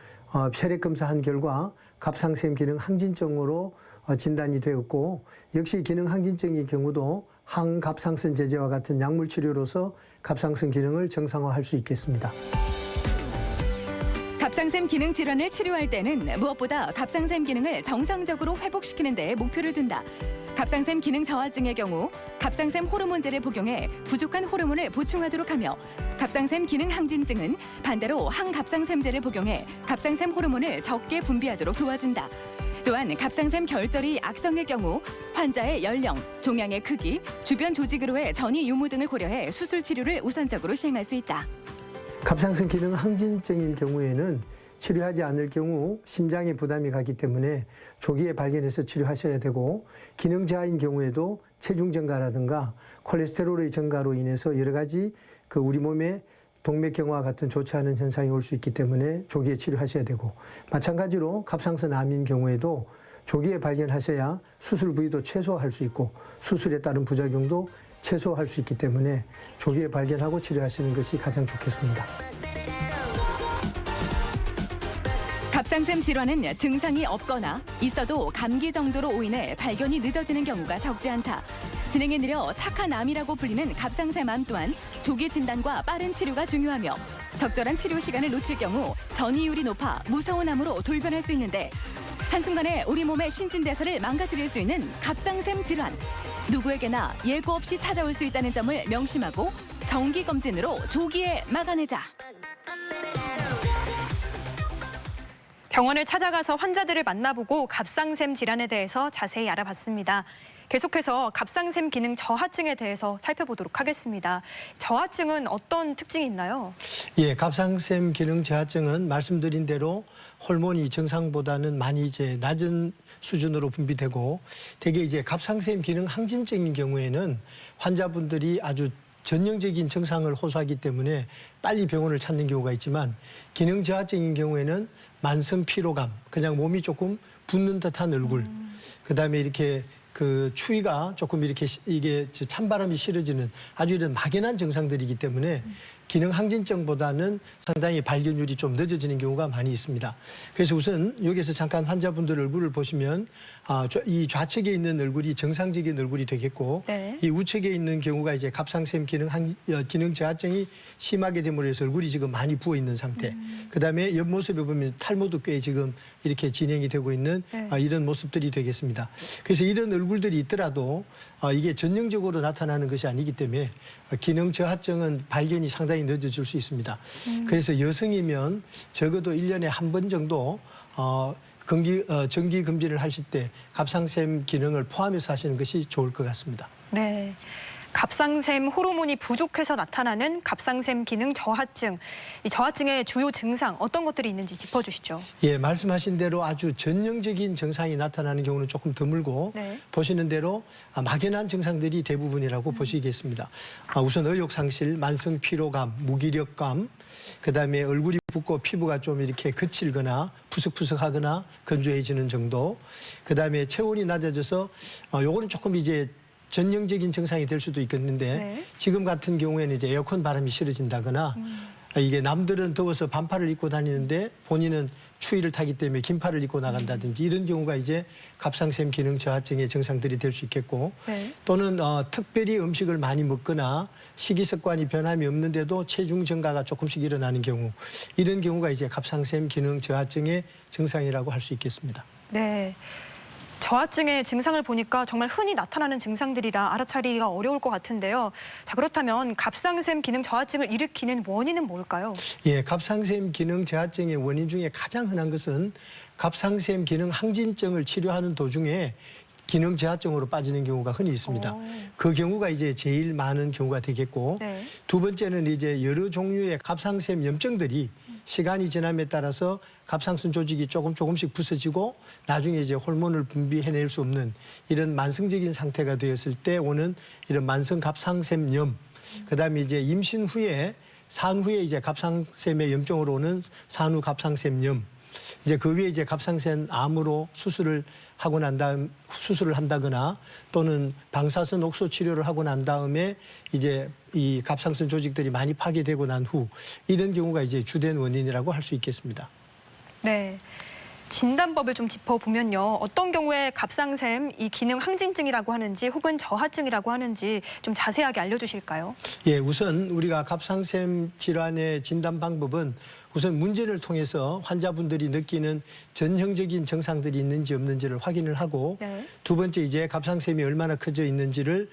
[SPEAKER 6] 혈액 검사한 결과 갑상샘 기능 항진증으로 진단이 되었고, 역시 기능 항진증의 경우도 항갑상선 제제와 같은 약물 치료로서 갑상선 기능을 정상화할 수 있겠습니다.
[SPEAKER 5] 갑상샘 기능 질환을 치료할 때는 무엇보다 갑상샘 기능을 정상적으로 회복시키는 데 목표를 둔다. 갑상샘 기능 저하증의 경우 갑상샘 호르몬제를 복용해 부족한 호르몬을 보충하도록 하며, 갑상샘 기능 항진증은 반대로 항갑상샘제를 복용해 갑상샘 호르몬을 적게 분비하도록 도와준다. 또한 갑상샘 결절이 악성일 경우 환자의 연령, 종양의 크기, 주변 조직으로의 전이 유무 등을 고려해 수술 치료를 우선적으로 시행할 수 있다.
[SPEAKER 6] 갑상선 기능 항진증인 경우에는 치료하지 않을 경우 심장에 부담이 가기 때문에 조기에 발견해서 치료하셔야 되고, 기능 저하인 경우에도 체중 증가라든가 콜레스테롤의 증가로 인해서 여러 가지 우리 몸에 동맥경화와 같은 좋지 않은 현상이 올 수 있기 때문에 조기에 치료하셔야 되고, 마찬가지로 갑상선 암인 경우에도 조기에 발견하셔야 수술 부위도 최소화할 수 있고 수술에 따른 부작용도 최소화할 수 있기 때문에 조기에 발견하고 치료하시는 것이 가장 좋겠습니다.
[SPEAKER 5] 갑상샘 질환은 증상이 없거나 있어도 감기 정도로 오인해 발견이 늦어지는 경우가 적지 않다. 진행이 느려 착한 암이라고 불리는 갑상샘암 또한 조기 진단과 빠른 치료가 중요하며, 적절한 치료 시간을 놓칠 경우 전이율이 높아 무서운 암으로 돌변할 수 있는데, 한순간에 우리 몸의 신진대사를 망가뜨릴 수 있는 갑상샘 질환. 누구에게나 예고 없이 찾아올 수 있다는 점을 명심하고 정기검진으로 조기에 막아내자.
[SPEAKER 4] 병원을 찾아가서 환자들을 만나보고 갑상샘 질환에 대해서 자세히 알아봤습니다. 계속해서 갑상샘 기능 저하증에 대해서 살펴보도록 하겠습니다. 저하증은 어떤 특징이 있나요?
[SPEAKER 6] 예, 갑상샘 기능 저하증은 말씀드린 대로 호르몬이 정상보다는 많이 이제 낮은 수준으로 분비되고, 대개 이제 갑상샘 기능 항진증인 경우에는 환자분들이 아주 전형적인 증상을 호소하기 때문에 빨리 병원을 찾는 경우가 있지만, 기능 저하증인 경우에는 만성 피로감, 그냥 몸이 조금 붓는 듯한 얼굴, 그다음에 이렇게 추위가 조금 이렇게 이게 찬바람이 싫어지는 아주 이런 막연한 증상들이기 때문에 기능 항진증보다는 상당히 발견율이 좀 늦어지는 경우가 많이 있습니다. 그래서 우선 여기서 잠깐 환자분들 얼굴을 보시면 이 좌측에 있는 얼굴이 정상적인 얼굴이 되겠고,
[SPEAKER 4] 네.
[SPEAKER 6] 이 우측에 있는 경우가 이제 갑상샘 기능 저하증이 심하게 됨으로 해서 얼굴이 지금 많이 부어 있는 상태. 그다음에 옆모습에 보면 탈모도 꽤 지금 이렇게 진행이 되고 있는
[SPEAKER 4] 네.
[SPEAKER 6] 이런 모습들이 되겠습니다. 그래서 이런 얼굴들이 있더라도 이게 전형적으로 나타나는 것이 아니기 때문에 기능 저하증은 발견이 상당히 늦어질 수 있습니다. 그래서 여성이면 적어도 1년에 한 번 정도 정기 검진을 하실 때 갑상샘 기능을 포함해서 하시는 것이 좋을 것 같습니다.
[SPEAKER 4] 네. 갑상샘 호르몬이 부족해서 나타나는 갑상샘 기능 저하증. 이 저하증의 주요 증상 어떤 것들이 있는지 짚어주시죠.
[SPEAKER 6] 예, 말씀하신 대로 아주 전형적인 증상이 나타나는 경우는 조금 드물고,
[SPEAKER 4] 네.
[SPEAKER 6] 보시는 대로 막연한 증상들이 대부분이라고 보시겠습니다. 우선 의욕상실, 만성 피로감, 무기력감, 그다음에 얼굴이 붓고 피부가 좀 이렇게 거칠거나 푸석푸석하거나 건조해지는 정도, 그다음에 체온이 낮아져서 요거는 조금 이제 전형적인 증상이 될 수도 있겠는데,
[SPEAKER 4] 네.
[SPEAKER 6] 지금 같은 경우에는 이제 에어컨 바람이 싫어진다거나 이게 남들은 더워서 반팔을 입고 다니는데 본인은 추위를 타기 때문에 긴팔을 입고 나간다든지 이런 경우가 이제 갑상샘 기능 저하증의 증상들이 될 수 있겠고
[SPEAKER 4] 네.
[SPEAKER 6] 또는 특별히 음식을 많이 먹거나 식이 습관이 변함이 없는데도 체중 증가가 조금씩 일어나는 경우 이런 경우가 이제 갑상샘 기능 저하증의 증상이라고 할 수 있겠습니다.
[SPEAKER 4] 네. 저하증의 증상을 보니까 정말 흔히 나타나는 증상들이라 알아차리기가 어려울 것 같은데요. 자, 그렇다면 갑상샘 기능 저하증을 일으키는 원인은 뭘까요?
[SPEAKER 6] 예, 갑상샘 기능 저하증의 원인 중에 가장 흔한 것은 갑상샘 기능 항진증을 치료하는 도중에 기능 저하증으로 빠지는 경우가 흔히 있습니다. 그 경우가 이제 제일 많은 경우가 되겠고
[SPEAKER 4] 네.
[SPEAKER 6] 두 번째는 이제 여러 종류의 갑상샘 염증들이 시간이 지남에 따라서 갑상선 조직이 조금씩 부서지고 나중에 이제 호르몬을 분비해낼 수 없는 이런 만성적인 상태가 되었을 때 오는 이런 만성 갑상샘염, 그다음에 이제 임신 후에 산후에 이제 갑상샘의 염증으로 오는 산후 갑상샘염, 이제 그 위에 이제 갑상샘 암으로 수술을 한다거나 또는 방사선 옥소 치료를 하고 난 다음에 이제 이 갑상선 조직들이 많이 파괴되고 난 후 이런 경우가 이제 주된 원인이라고 할 수 있겠습니다.
[SPEAKER 4] 네. 진단법을 좀 짚어보면요. 어떤 경우에 갑상샘 이 기능 항진증이라고 하는지 혹은 저하증이라고 하는지 좀 자세하게 알려주실까요?
[SPEAKER 6] 예, 우선 우리가 갑상샘 질환의 진단 방법은 우선 문제를 통해서 환자분들이 느끼는 전형적인 증상들이 있는지 없는지를 확인을 하고
[SPEAKER 4] 네.
[SPEAKER 6] 두 번째 이제 갑상샘이 얼마나 커져 있는지를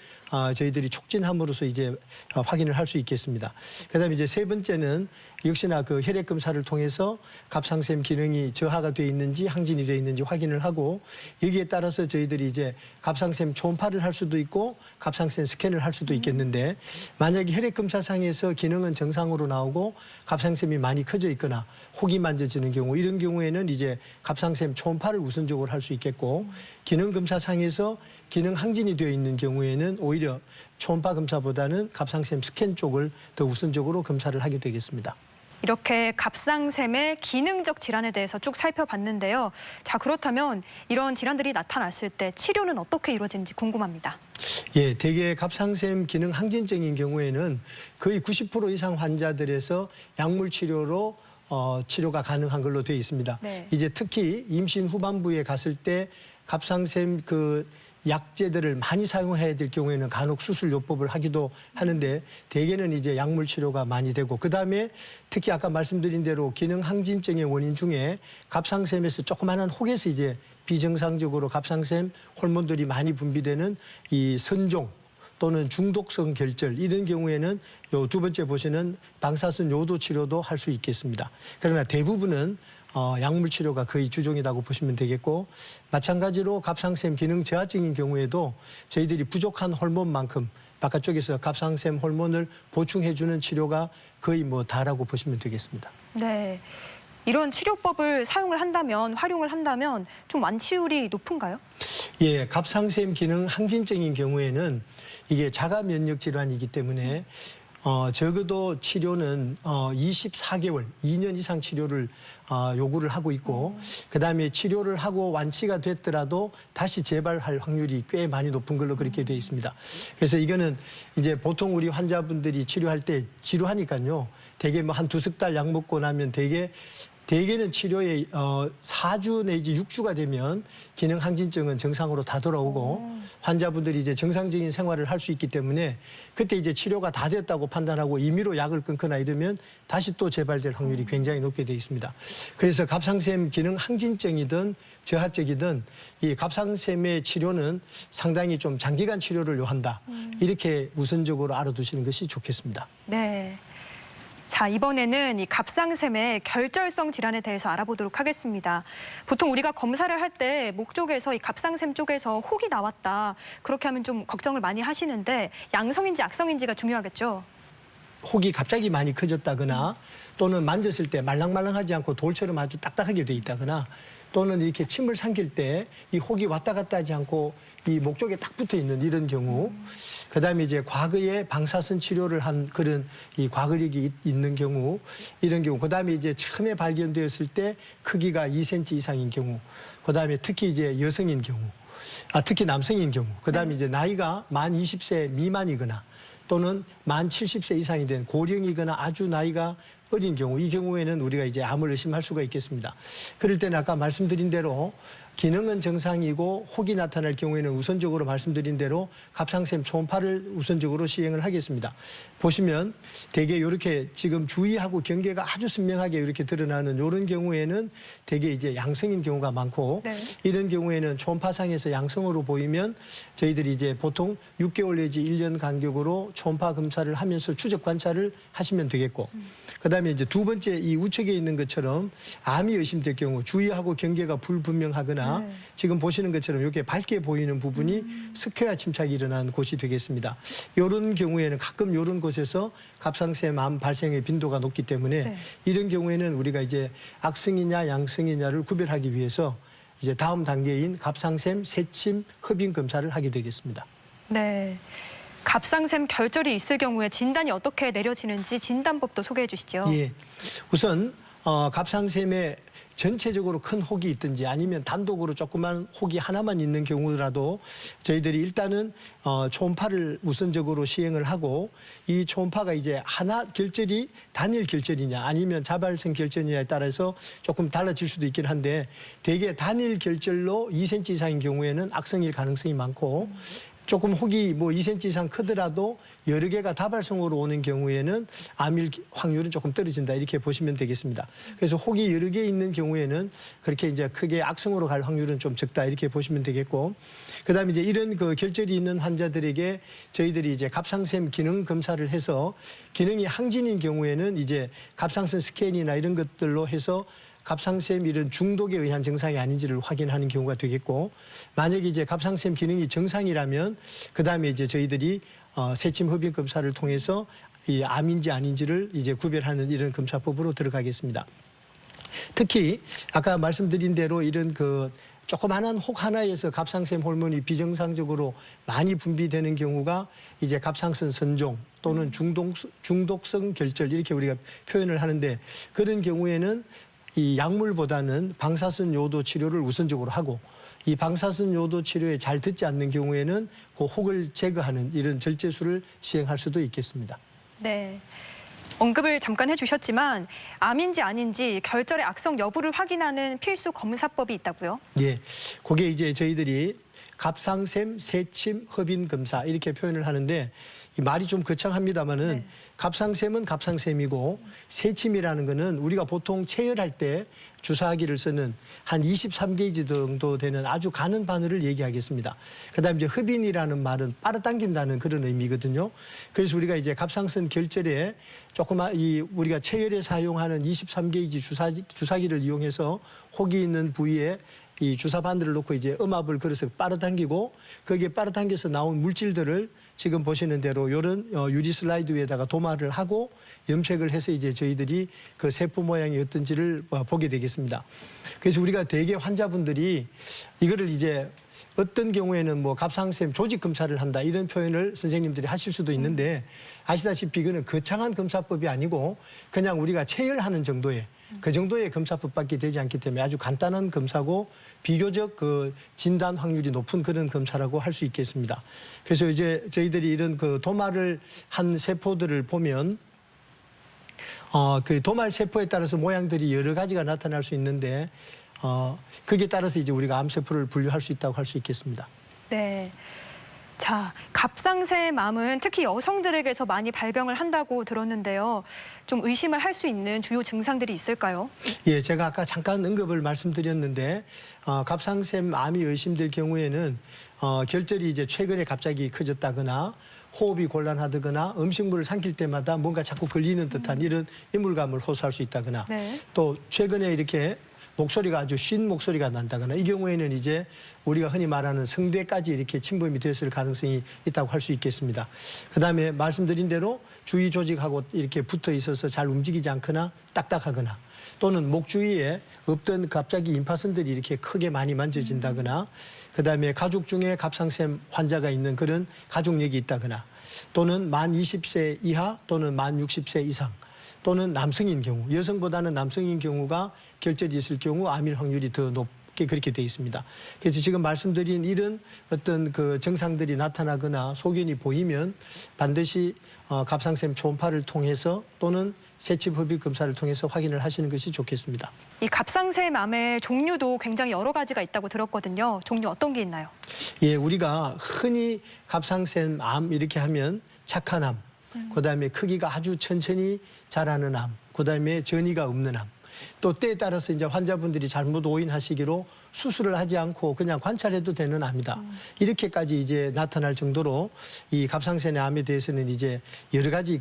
[SPEAKER 6] 저희들이 촉진함으로써 이제 확인을 할 수 있겠습니다. 그다음에 이제 세 번째는 역시나 그 혈액 검사를 통해서 갑상샘 기능이 저하가 돼 있는지 항진이 돼 있는지 확인을 하고 여기에 따라서 저희들이 이제 갑상샘 초음파를 할 수도 있고 갑상샘 스캔을 할 수도 있겠는데 만약에 혈액 검사상에서 기능은 정상으로 나오고 갑상샘이 많이 커져 있거나 혹이 만져지는 경우 이런 경우에는 이제 갑상샘 초음파를 우선적으로 할 수 있겠고 기능 검사상에서 기능 항진이 되어 있는 경우에는 오히려 초음파 검사보다는 갑상샘 스캔 쪽을 더 우선적으로 검사를 하게 되겠습니다.
[SPEAKER 4] 이렇게 갑상샘의 기능적 질환에 대해서 쭉 살펴봤는데요. 자, 그렇다면 이런 질환들이 나타났을 때 치료는 어떻게 이루어지는지 궁금합니다.
[SPEAKER 6] 예, 대개 갑상샘 기능 항진증인 경우에는 거의 90% 이상 환자들에서 약물 치료로 치료가 가능한 걸로 되어 있습니다.
[SPEAKER 4] 네.
[SPEAKER 6] 이제 특히 임신 후반부에 갔을 때 갑상샘 그 약제들을 많이 사용해야 될 경우에는 간혹 수술요법을 하기도 하는데 대개는 이제 약물 치료가 많이 되고 그다음에 특히 아까 말씀드린 대로 기능 항진증의 원인 중에 갑상샘에서 조그마한 혹에서 이제 비정상적으로 갑상샘 호르몬들이 많이 분비되는 이 선종 또는 중독성 결절 이런 경우에는 요 두 번째 보시는 방사선 요도 치료도 할 수 있겠습니다. 그러나 대부분은 약물 치료가 거의 주종이라고 보시면 되겠고 마찬가지로 갑상샘 기능 저하증인 경우에도 저희들이 부족한 호르몬만큼 바깥쪽에서 갑상샘 호르몬을 보충해주는 치료가 거의 뭐 다라고 보시면 되겠습니다.
[SPEAKER 4] 네. 이런 치료법을 활용을 한다면 좀 완치율이 높은가요?
[SPEAKER 6] 예, 갑상샘 기능 항진증인 경우에는 이게 자가 면역 질환이기 때문에 적어도 치료는 24개월, 2년 이상 치료를 요구를 하고 있고 그다음에 치료를 하고 완치가 됐더라도 다시 재발할 확률이 꽤 많이 높은 걸로 그렇게 되어 있습니다. 그래서 이거는 이제 보통 우리 환자분들이 치료할 때 지루하니까요. 대개 뭐 한 2-3달 약 먹고 나면 대개는 치료에 4주 내지 6주가 되면 기능 항진증은 정상으로 다 돌아오고 환자분들이 이제 정상적인 생활을 할 수 있기 때문에 그때 이제 치료가 다 됐다고 판단하고 임의로 약을 끊거나 이러면 다시 또 재발될 확률이 굉장히 높게 되어 있습니다. 그래서 갑상샘 기능 항진증이든 저하증이든 이 갑상샘의 치료는 상당히 좀 장기간 치료를 요한다. 이렇게 우선적으로 알아두시는 것이 좋겠습니다.
[SPEAKER 4] 네. 자, 이번에는 이 갑상샘의 결절성 질환에 대해서 알아보도록 하겠습니다. 보통 우리가 검사를 할 때 목 쪽에서 이 갑상샘 쪽에서 혹이 나왔다. 그렇게 하면 좀 걱정을 많이 하시는데 양성인지 악성인지가 중요하겠죠?
[SPEAKER 6] 혹이 갑자기 많이 커졌다거나 또는 만졌을 때 말랑말랑하지 않고 돌처럼 아주 딱딱하게 돼 있다거나 또는 이렇게 침을 삼킬 때 이 혹이 왔다 갔다 하지 않고 이 목 쪽에 딱 붙어 있는 이런 경우 그다음에 이제 과거에 방사선 치료를 한 그런 이 과거력이 있는 경우 이런 경우 그다음에 이제 처음에 발견되었을 때 크기가 2cm 이상인 경우 그다음에 특히 이제 여성인 경우 특히 남성인 경우 그다음에 이제 나이가 만 20세 미만이거나 또는 만 70세 이상이 된 고령이거나 아주 나이가 어린 경우, 이 경우에는 우리가 이제 암을 의심할 수가 있겠습니다. 그럴 때는 아까 말씀드린 대로 기능은 정상이고 혹이 나타날 경우에는 우선적으로 말씀드린 대로 갑상샘 초음파를 우선적으로 시행을 하겠습니다. 보시면 대개 이렇게 지금 주의하고 경계가 아주 선명하게 이렇게 드러나는 이런 경우에는 대개 이제 양성인 경우가 많고
[SPEAKER 4] 네.
[SPEAKER 6] 이런 경우에는 초음파상에서 양성으로 보이면 저희들이 이제 보통 6개월 내지 1년 간격으로 초음파 검사를 하면서 추적 관찰을 하시면 되겠고 그다음에 이제 두 번째 이 우측에 있는 것처럼 암이 의심될 경우 주의하고 경계가 불분명하거나 지금 보시는 것처럼 이렇게 밝게 보이는 부분이 스퀘어 침착이 일어난 곳이 되겠습니다. 이런 경우에는 가끔 이런 곳에서 갑상샘 암 발생의 빈도가 높기 때문에 이런 경우에는 우리가 이제 악성이냐 양성이냐를 구별하기 위해서 이제 다음 단계인 갑상샘 세침 흡인 검사를 하게 되겠습니다.
[SPEAKER 4] 네. 갑상샘 결절이 있을 경우에 진단이 어떻게 내려지는지 진단법도 소개해 주시죠.
[SPEAKER 6] 예. 우선 갑상샘에 전체적으로 큰 혹이 있든지 아니면 단독으로 조그만 혹이 하나만 있는 경우라도 저희들이 일단은 초음파를 우선적으로 시행을 하고 이 초음파가 이제 하나 결절이 단일 결절이냐 아니면 자발성 결절이냐에 따라서 조금 달라질 수도 있긴 한데 대개 단일 결절로 2cm 이상인 경우에는 악성일 가능성이 많고 조금 혹이 뭐 2cm 이상 크더라도 여러 개가 다발성으로 오는 경우에는 암일 확률은 조금 떨어진다 이렇게 보시면 되겠습니다. 그래서 혹이 여러 개 있는 경우에는 그렇게 이제 크게 악성으로 갈 확률은 좀 적다 이렇게 보시면 되겠고 그다음에 이제 이런 그 결절이 있는 환자들에게 저희들이 이제 갑상샘 기능 검사를 해서 기능이 항진인 경우에는 이제 갑상선 스캔이나 이런 것들로 해서 갑상샘 이런 중독에 의한 증상이 아닌지를 확인하는 경우가 되겠고 만약에 이제 갑상샘 기능이 정상이라면 그다음에 이제 저희들이 세침 흡인 검사를 통해서 이 암인지 아닌지를 이제 구별하는 이런 검사법으로 들어가겠습니다. 특히 아까 말씀드린 대로 이런 그 조그만한 혹 하나에서 갑상샘 호르몬이 비정상적으로 많이 분비되는 경우가 이제 갑상선 선종 또는 중독성 결절 이렇게 우리가 표현을 하는데 그런 경우에는 이 약물보다는 방사선 요도 치료를 우선적으로 하고 이 방사선 요도 치료에 잘 듣지 않는 경우에는 그 혹을 제거하는 이런 절제술을 시행할 수도 있겠습니다.
[SPEAKER 4] 네. 언급을 잠깐 해주셨지만 암인지 아닌지 결절의 악성 여부를 확인하는 필수 검사법이 있다고요?
[SPEAKER 6] 예, 그게 이제 저희들이 갑상샘 세침 흡인 검사 이렇게 표현을 하는데 이 말이 좀 거창합니다만은 갑상샘은 갑상샘이고 세침이라는 거는 우리가 보통 체열할 때 주사하기를 쓰는 한 23게이지 정도 되는 아주 가는 바늘을 얘기하겠습니다. 그다음에 이제 흡인이라는 말은 빨아당긴다는 그런 의미거든요. 그래서 우리가 이제 갑상선 결절에 조그만 이 우리가 체열에 사용하는 23게이지 주사기를 이용해서 혹이 있는 부위에 이 주사 바늘을 놓고 이제 음압을 걸어서 빨아당기고 거기에 빨아당겨서 나온 물질들을 지금 보시는 대로 이런 유리 슬라이드 위에다가 도마를 하고 염색을 해서 이제 저희들이 그 세포 모양이 어떤지를 보게 되겠습니다. 그래서 우리가 대개 환자분들이 이거를 이제 어떤 경우에는 뭐 갑상샘 조직 검사를 한다 이런 표현을 선생님들이 하실 수도 있는데 아시다시피 이거는 거창한 검사법이 아니고 그냥 우리가 체열하는 정도의 그 정도의 검사법밖에 되지 않기 때문에 아주 간단한 검사고 비교적 그 진단 확률이 높은 그런 검사라고 할 수 있겠습니다. 그래서 이제 저희들이 이런 그 도마를 한 세포들을 보면 그 도말 세포에 따라서 모양들이 여러 가지가 나타날 수 있는데 거기에 따라서 이제 우리가 암세포를 분류할 수 있다고 할 수 있겠습니다.
[SPEAKER 4] 네. 자, 갑상샘 암은 특히 여성들에게서 많이 발병을 한다고 들었는데요. 좀 의심을 할 수 있는 주요 증상들이 있을까요?
[SPEAKER 6] 예, 제가 아까 잠깐 언급을 말씀드렸는데 갑상샘 암이 의심될 경우에는 결절이 이제 최근에 갑자기 커졌다거나 호흡이 곤란하다거나 음식물을 삼킬 때마다 뭔가 자꾸 걸리는 듯한 이런 이물감을 호소할 수 있다거나 또 최근에 이렇게 목소리가 아주 쉰 목소리가 난다거나 이 경우에는 이제 우리가 흔히 말하는 성대까지 이렇게 침범이 됐을 가능성이 있다고 할 수 있겠습니다. 그다음에 말씀드린 대로 주위 조직하고 이렇게 붙어 있어서 잘 움직이지 않거나 딱딱하거나 또는 목 주위에 없던 갑자기 임파선들이 이렇게 크게 많이 만져진다거나 그다음에 가족 중에 갑상샘 환자가 있는 그런 가족력이 있다거나 또는 만 20세 이하 또는 만 60세 이상 또는 남성인 경우, 여성보다는 남성인 경우가 결절이 있을 경우 암일 확률이 더 게 그렇게 돼 있습니다. 그래서 지금 말씀드린 이런 어떤 그 증상들이 나타나거나 소견이 보이면 반드시 갑상샘 초음파를 통해서 또는 새침 흡입 검사를 통해서 확인을 하시는 것이 좋겠습니다.
[SPEAKER 4] 이 갑상샘 암의 종류도 굉장히 여러 가지가 있다고 들었거든요. 종류 어떤 게 있나요?
[SPEAKER 6] 예, 우리가 흔히 갑상샘 암 이렇게 하면 착한 암, 그다음에 크기가 아주 천천히 자라는 암, 그다음에 전이가 없는 암, 또 때에 따라서 이제 환자분들이 잘못 오인하시기로 수술을 하지 않고 그냥 관찰해도 되는 암이다. 이렇게까지 이제 나타날 정도로 이 갑상샘 암에 대해서는 이제 여러 가지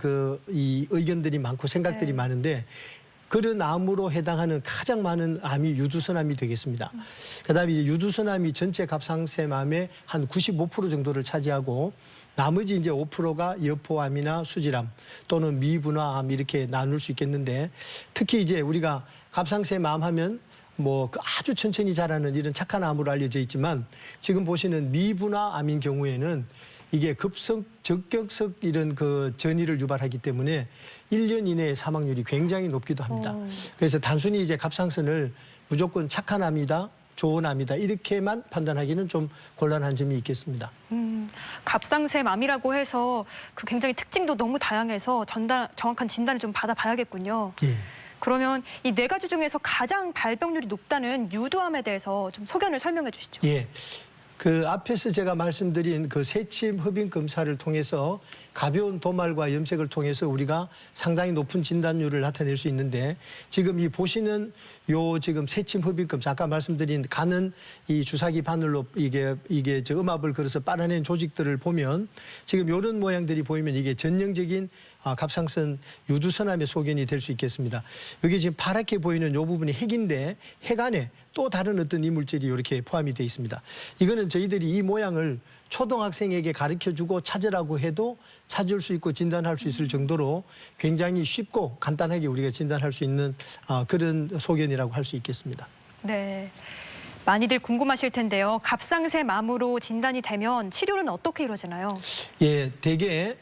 [SPEAKER 6] 이 의견들이 많고 생각들이 많은데 그런 암으로 해당하는 가장 많은 암이 유두선암이 되겠습니다. 그다음에 이제 유두선암이 전체 갑상샘 암의 한 95% 정도를 차지하고 나머지 이제 5%가 여포암이나 수질암 또는 미분화암 이렇게 나눌 수 있겠는데 특히 이제 우리가 갑상샘 암 하면 뭐 아주 천천히 자라는 이런 착한 암으로 알려져 있지만 지금 보시는 미분화암인 경우에는 이게 적격성 이런 그 전이를 유발하기 때문에 1년 이내에 사망률이 굉장히 높기도 합니다. 그래서 단순히 이제 갑상선을 무조건 착한 암이다, 좋은 암이다 이렇게만 판단하기는 좀 곤란한 점이 있겠습니다.
[SPEAKER 4] 갑상샘 암이라고 해서 그 굉장히 특징도 너무 다양해서 정확한 진단을 좀 받아봐야겠군요.
[SPEAKER 6] 예.
[SPEAKER 4] 그러면 이 네 가지 중에서 가장 발병률이 높다는 유두암에 대해서 좀 소견을 설명해 주시죠.
[SPEAKER 6] 예. 그 앞에서 제가 말씀드린 그 새침 흡입 검사를 통해서 가벼운 도말과 염색을 통해서 우리가 상당히 높은 진단율을 나타낼 수 있는데 지금 이 보시는 요 지금 새침 흡입 검사 아까 말씀드린 가는 이 주사기 바늘로 이게 저 음압을 걸어서 빨아낸 조직들을 보면 지금 요런 모양들이 보이면 이게 전형적인 갑상선 유두선암의 소견이 될 수 있겠습니다. 여기 지금 파랗게 보이는 요 부분이 핵인데 핵 안에 또 다른 어떤 이물질이 이렇게 포함이 되어 있습니다. 이거는 저희들이 이 모양을 초등학생에게 가르쳐주고 찾으라고 해도 찾을 수 있고 진단할 수 있을 정도로 굉장히 쉽고 간단하게 우리가 진단할 수 있는 그런 소견이라고 할 수 있겠습니다.
[SPEAKER 4] 네. 많이들 궁금하실 텐데요. 갑상샘 암으로 진단이 되면 치료는 어떻게 이루어지나요?
[SPEAKER 6] 예, 대개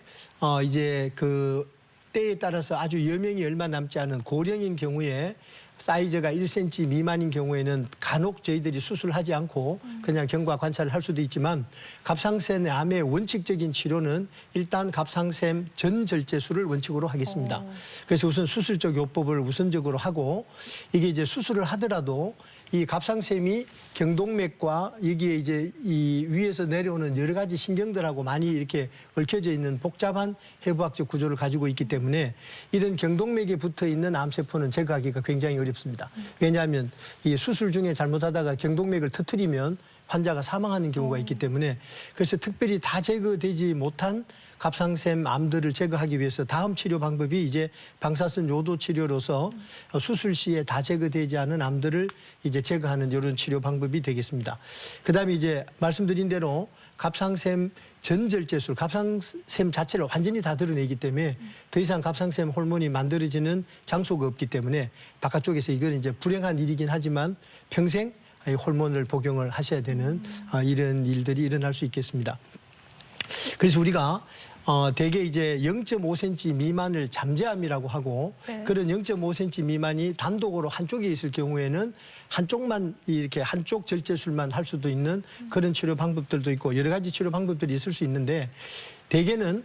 [SPEAKER 6] 이제 그 때에 따라서 아주 여명이 얼마 남지 않은 고령인 경우에 사이즈가 1cm 미만인 경우에는 간혹 저희들이 수술하지 않고 그냥 경과 관찰을 할 수도 있지만 갑상샘 암의 원칙적인 치료는 일단 갑상샘 전절제술을 원칙으로 하겠습니다. 그래서 우선 수술적 요법을 우선적으로 하고 이게 이제 수술을 하더라도 이 갑상샘이 경동맥과 여기에 이제 이 위에서 내려오는 여러 가지 신경들하고 많이 이렇게 얽혀져 있는 복잡한 해부학적 구조를 가지고 있기 때문에 이런 경동맥에 붙어 있는 암세포는 제거하기가 굉장히 어렵습니다. 왜냐하면 이 수술 중에 잘못하다가 경동맥을 터뜨리면 환자가 사망하는 경우가 있기 때문에 그래서 특별히 다 제거되지 못한 갑상샘 암들을 제거하기 위해서 다음 치료 방법이 이제 방사선 요도 치료로서 수술 시에 다 제거되지 않은 암들을 이제 제거하는 이런 치료 방법이 되겠습니다. 그다음에 이제 말씀드린 대로 갑상샘 전절제술, 갑상샘 자체를 완전히 다 드러내기 때문에 더 이상 갑상샘 호르몬이 만들어지는 장소가 없기 때문에 바깥쪽에서 이건 이제 불행한 일이긴 하지만 평생 이 호르몬을 복용을 하셔야 되는 이런 일들이 일어날 수 있겠습니다. 그래서 우리가 대개 이제 0.5cm 미만을 잠재암이라고 하고 그런 0.5cm 미만이 단독으로 한쪽에 있을 경우에는 한쪽만 이렇게 한쪽 절제술만 할 수도 있는 그런 치료 방법들도 있고 여러 가지 치료 방법들이 있을 수 있는데 대개는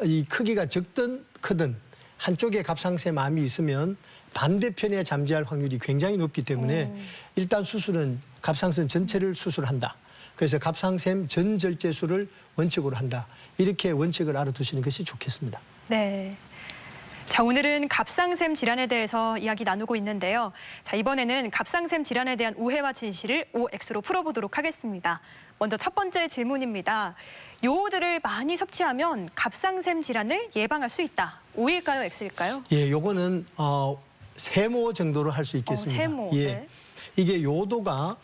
[SPEAKER 6] 이 크기가 적든 크든 한쪽에 갑상샘 암이 있으면 반대편에 잠재할 확률이 굉장히 높기 때문에 일단 수술은 갑상선 전체를 수술한다. 그래서 갑상샘 전절제술을 원칙으로 한다. 이렇게 원칙을 알아두시는 것이 좋겠습니다.
[SPEAKER 4] 네. 자, 오늘은 갑상샘 질환에 대해서 이야기 나누고 있는데요. 자, 이번에는 갑상샘 질환에 대한 오해와 진실을 OX로 풀어보도록 하겠습니다. 먼저 첫 번째 질문입니다. 요오드를 많이 섭취하면 갑상샘 질환을 예방할 수 있다. O일까요, X일까요?
[SPEAKER 6] 예, 요거는 세모 정도로 할 수 있겠습니다.
[SPEAKER 4] 세모.
[SPEAKER 6] 예.
[SPEAKER 4] 네.
[SPEAKER 6] 이게 요도가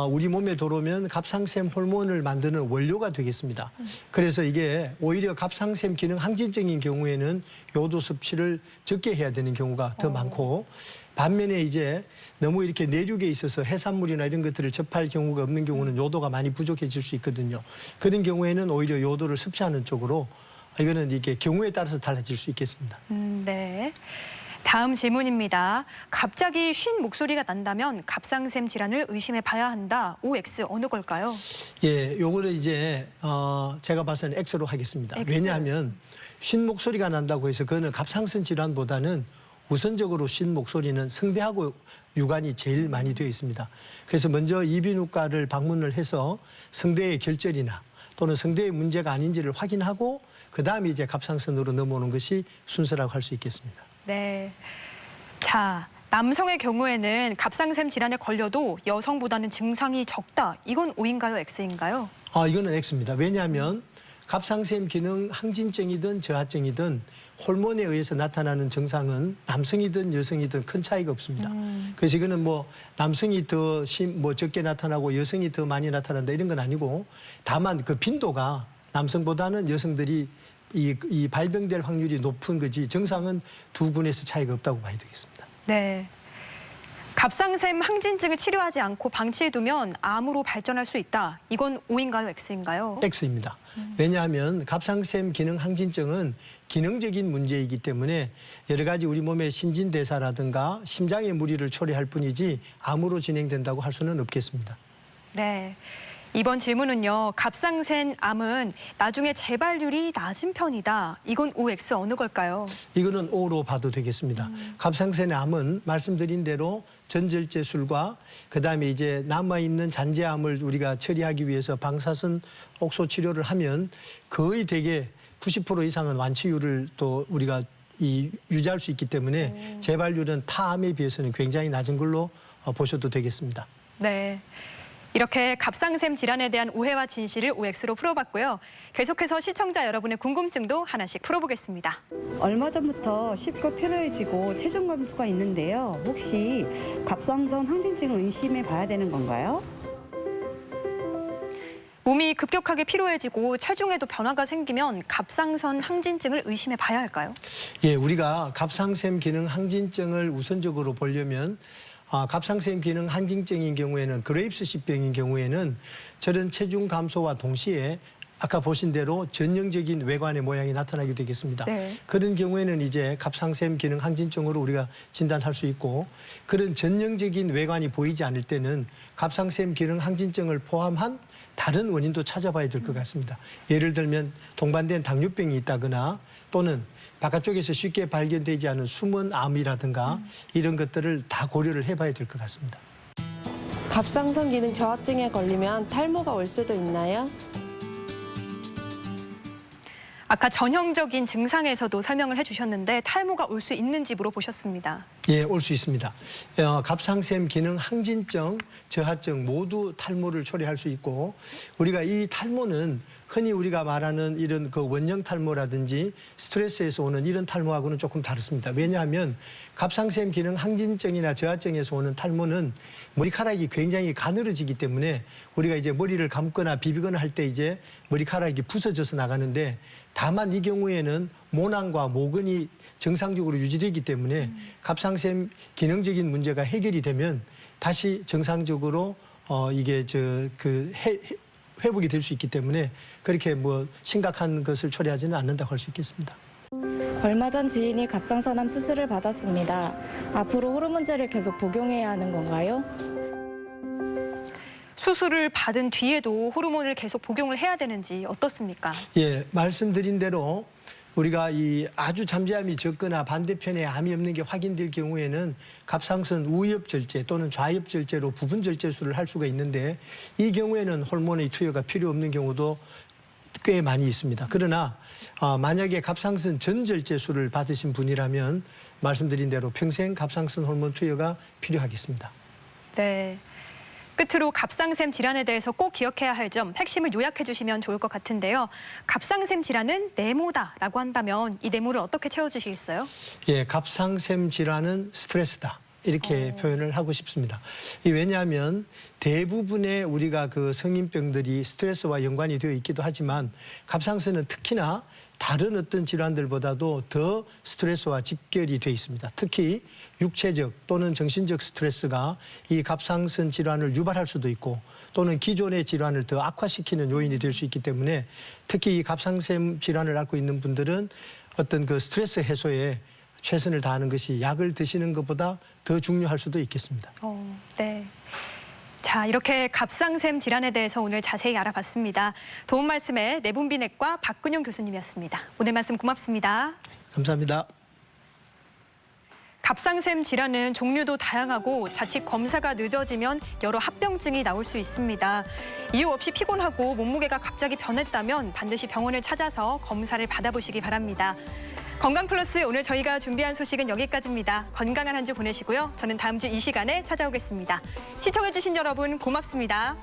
[SPEAKER 6] 우리 몸에 들어오면 갑상샘 호르몬을 만드는 원료가 되겠습니다. 그래서 이게 오히려 갑상샘 기능 항진증인 경우에는 요도 섭취를 적게 해야 되는 경우가 더 많고 반면에 이제 너무 이렇게 내륙에 있어서 해산물이나 이런 것들을 접할 경우가 없는 경우는 요도가 많이 부족해질 수 있거든요. 그런 경우에는 오히려 요도를 섭취하는 쪽으로 이거는 이게 경우에 따라서 달라질 수 있겠습니다.
[SPEAKER 4] 네. 다음 질문입니다. 갑자기 쉰 목소리가 난다면 갑상샘 질환을 의심해 봐야 한다. OX 어느 걸까요?
[SPEAKER 6] 예, 요거는 이제 제가 봐서는 X로 하겠습니다.
[SPEAKER 4] X.
[SPEAKER 6] 왜냐하면 쉰 목소리가 난다고 해서 그거는 갑상선 질환보다는 우선적으로 쉰 목소리는 성대하고 유관이 제일 많이 되어 있습니다. 그래서 먼저 이비인후과를 방문을 해서 성대의 결절이나 또는 성대의 문제가 아닌지를 확인하고 그다음에 이제 갑상선으로 넘어오는 것이 순서라고 할 수 있겠습니다.
[SPEAKER 4] 네. 자, 남성의 경우에는 갑상샘 질환에 걸려도 여성보다는 증상이 적다. 이건 O인가요, X인가요?
[SPEAKER 6] 이거는 X입니다. 왜냐하면 갑상샘 기능 항진증이든 저하증이든 호르몬에 의해서 나타나는 증상은 남성이든 여성이든 큰 차이가 없습니다. 그래서 이거는 뭐 남성이 더 적게 나타나고 여성이 더 많이 나타난다 이런 건 아니고 다만 그 빈도가 남성보다는 여성들이 이 발병될 확률이 높은 거지 증상은 두 군에서 차이가 없다고 봐야 되겠습니다.
[SPEAKER 4] 네. 갑상샘 항진증을 치료하지 않고 방치해두면 암으로 발전할 수 있다. 이건 O인가요, X인가요?
[SPEAKER 6] X입니다. 왜냐하면 갑상샘 기능 항진증은 기능적인 문제이기 때문에 여러 가지 우리 몸의 신진대사라든가 심장의 무리를 초래할 뿐이지 암으로 진행된다고 할 수는 없겠습니다.
[SPEAKER 4] 네. 이번 질문은요. 갑상샘 암은 나중에 재발률이 낮은 편이다. 이건 OX 어느 걸까요?
[SPEAKER 6] 이거는 O로 봐도 되겠습니다. 갑상선 암은 말씀드린 대로 전절제술과 그다음에 이제 남아있는 잔재암을 우리가 처리하기 위해서 방사선 옥소 치료를 하면 거의 대개 90% 이상은 완치율을 또 우리가 유지할 수 있기 때문에 재발률은 타암에 비해서는 굉장히 낮은 걸로 보셔도 되겠습니다.
[SPEAKER 4] 네. 이렇게 갑상샘 질환에 대한 오해와 진실을 OX로 풀어봤고요. 계속해서 시청자 여러분의 궁금증도 하나씩 풀어보겠습니다.
[SPEAKER 9] 얼마 전부터 쉽고 피로해지고 체중 감소가 있는데요. 혹시 갑상선 항진증을 의심해 봐야 되는 건가요?
[SPEAKER 4] 몸이 급격하게 피로해지고 체중에도 변화가 생기면 갑상선 항진증을 의심해 봐야 할까요?
[SPEAKER 6] 예, 우리가 갑상샘 기능 항진증을 우선적으로 보려면 갑상샘 기능 항진증인 경우에는 그레이브스십병인 경우에는 저런 체중 감소와 동시에 아까 보신 대로 전형적인 외관의 모양이 나타나게 되겠습니다.
[SPEAKER 4] 네.
[SPEAKER 6] 그런 경우에는 이제 갑상샘 기능 항진증으로 우리가 진단할 수 있고 그런 전형적인 외관이 보이지 않을 때는 갑상샘 기능 항진증을 포함한 다른 원인도 찾아봐야 될 것 같습니다. 예를 들면 동반된 당뇨병이 있다거나 또는 바깥쪽에서 쉽게 발견되지 않은 숨은 암이라든가 이런 것들을 다 고려를 해봐야 될 것 같습니다.
[SPEAKER 10] 갑상선 기능 저하증에 걸리면 탈모가 올 수도 있나요?
[SPEAKER 4] 아까 전형적인 증상에서도 설명을 해주셨는데 탈모가 올 수 있는지 물어보셨습니다.
[SPEAKER 6] 예, 올 수 있습니다. 갑상샘 기능 항진증, 저하증 모두 탈모를 초래할 수 있고 우리가 이 탈모는 흔히 우리가 말하는 이런 그 원형 탈모라든지 스트레스에서 오는 이런 탈모하고는 조금 다릅니다. 왜냐하면 갑상샘 기능 항진증이나 저하증에서 오는 탈모는 머리카락이 굉장히 가늘어지기 때문에 우리가 이제 머리를 감거나 비비거나 할 때 이제 머리카락이 부서져서 나가는데 다만 이 경우에는 모낭과 모근이 정상적으로 유지되기 때문에 갑상샘 기능적인 문제가 해결이 되면 다시 정상적으로 이게 회복이 될 수 있기 때문에 그렇게 뭐 심각한 것을 초래하지는 않는다고 할 수 있겠습니다.
[SPEAKER 10] 얼마 전 지인이 갑상선암 수술을 받았습니다. 앞으로 호르몬제를 계속 복용해야 하는 건가요?
[SPEAKER 4] 수술을 받은 뒤에도 호르몬을 계속 복용을 해야 되는지 어떻습니까?
[SPEAKER 6] 예, 말씀드린 대로 우리가 이 아주 잠재암이 적거나 반대편에 암이 없는 게 확인될 경우에는 갑상선 우엽 절제 또는 좌엽 절제로 부분 절제술을 할 수가 있는데 이 경우에는 호르몬의 투여가 필요 없는 경우도 꽤 많이 있습니다. 그러나 만약에 갑상선 전 절제술을 받으신 분이라면 말씀드린 대로 평생 갑상선 호르몬 투여가 필요하겠습니다.
[SPEAKER 4] 네. 끝으로 갑상샘 질환에 대해서 꼭 기억해야 할 점 핵심을 요약해 주시면 좋을 것 같은데요. 갑상샘 질환은 네모다라고 한다면 이 네모를 어떻게 채워주시겠어요?
[SPEAKER 6] 예, 갑상샘 질환은 스트레스다. 이렇게 표현을 하고 싶습니다. 왜냐하면 대부분의 우리가 그 성인병들이 스트레스와 연관이 되어 있기도 하지만 갑상선은 특히나 다른 어떤 질환들보다도 더 스트레스와 직결이 돼 있습니다. 특히 육체적 또는 정신적 스트레스가 이 갑상선 질환을 유발할 수도 있고 또는 기존의 질환을 더 악화시키는 요인이 될 수 있기 때문에 특히 이 갑상샘 질환을 앓고 있는 분들은 어떤 그 스트레스 해소에 최선을 다하는 것이 약을 드시는 것보다 더 중요할 수도 있겠습니다.
[SPEAKER 4] 네. 자, 이렇게 갑상샘 질환에 대해서 오늘 자세히 알아봤습니다. 도움 말씀에 내분비내과 박근용 교수님이었습니다. 오늘 말씀 고맙습니다.
[SPEAKER 6] 감사합니다.
[SPEAKER 4] 갑상샘 질환은 종류도 다양하고 자칫 검사가 늦어지면 여러 합병증이 나올 수 있습니다. 이유 없이 피곤하고 몸무게가 갑자기 변했다면 반드시 병원을 찾아서 검사를 받아보시기 바랍니다. 건강플러스 오늘 저희가 준비한 소식은 여기까지입니다. 건강한 한 주 보내시고요. 저는 다음 주 이 시간에 찾아오겠습니다. 시청해주신 여러분 고맙습니다.